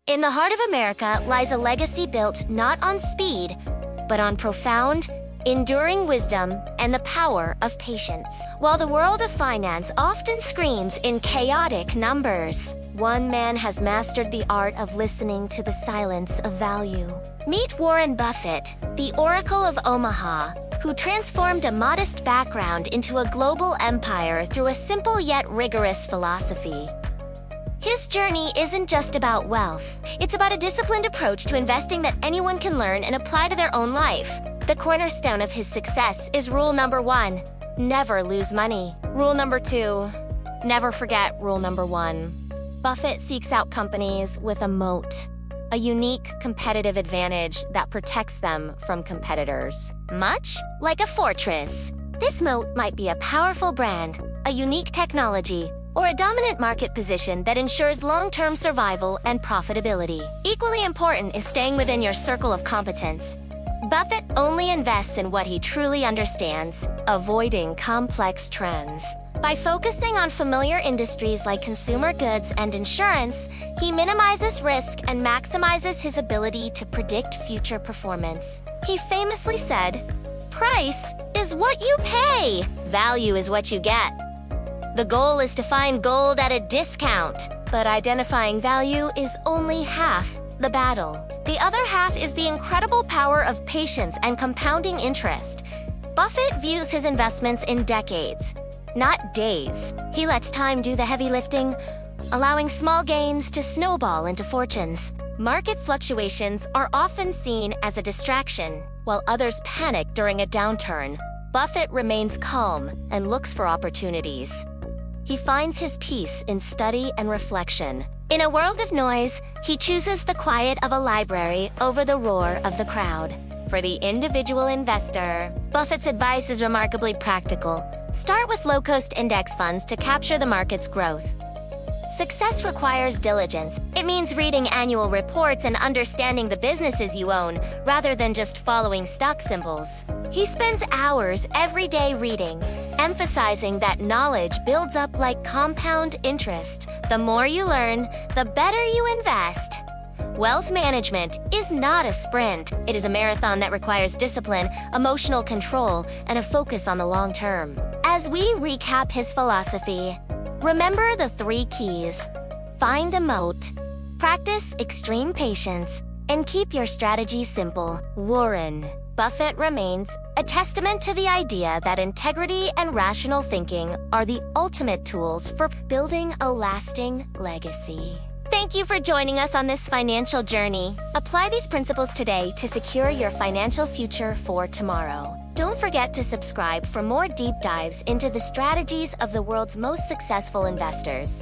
In the heart of America lies a legacy built not on speed, but on profound, enduring wisdom and the power of patience. While the world of finance often screams in chaotic numbers, one man has mastered the art of listening to the silence of value. Meet Warren Buffett, the Oracle of Omaha, who transformed a modest background into a global empire through a simple yet rigorous philosophy. His journey isn't just about wealth. It's about a disciplined approach to investing that anyone can learn and apply to their own life. The cornerstone of his success is rule number 1, never lose money. Rule number 2, never forget rule number 1. Buffett seeks out companies with a moat, a unique competitive advantage that protects them from competitors. Much like a fortress, this moat might be a powerful brand, a unique technology, or a dominant market position that ensures long-term survival and profitability. Equally important is staying within your circle of competence. Buffett only invests in what he truly understands, avoiding complex trends. By focusing on familiar industries like consumer goods and insurance, he minimizes risk and maximizes his ability to predict future performance. He famously said, "Price is what you pay. Value is what you get." The goal is to find gold at a discount, but identifying value is only half the battle. The other half is the incredible power of patience and compounding interest. Buffett views his investments in decades, not days. He lets time do the heavy lifting, allowing small gains to snowball into fortunes. Market fluctuations are often seen as a distraction, while others panic during a downturn. Buffett remains calm and looks for opportunities. He finds his peace in study and reflection. In a world of noise, he chooses the quiet of a library over the roar of the crowd. For the individual investor, Buffett's advice is remarkably practical. Start with low-cost index funds to capture the market's growth. Success requires diligence. It means reading annual reports and understanding the businesses you own, rather than just following stock symbols. He spends hours every day reading, emphasizing that knowledge builds up like compound interest. The more you learn, the better you invest. Wealth management is not a sprint. It is a marathon that requires discipline, emotional control, and a focus on the long term. As we recap his philosophy, remember the 3 keys. Find a moat, practice extreme patience, and keep your strategy simple. Warren Buffett remains a testament to the idea that integrity and rational thinking are the ultimate tools for building a lasting legacy. Thank you for joining us on this financial journey. Apply these principles today to secure your financial future for tomorrow. Don't forget to subscribe for more deep dives into the strategies of the world's most successful investors.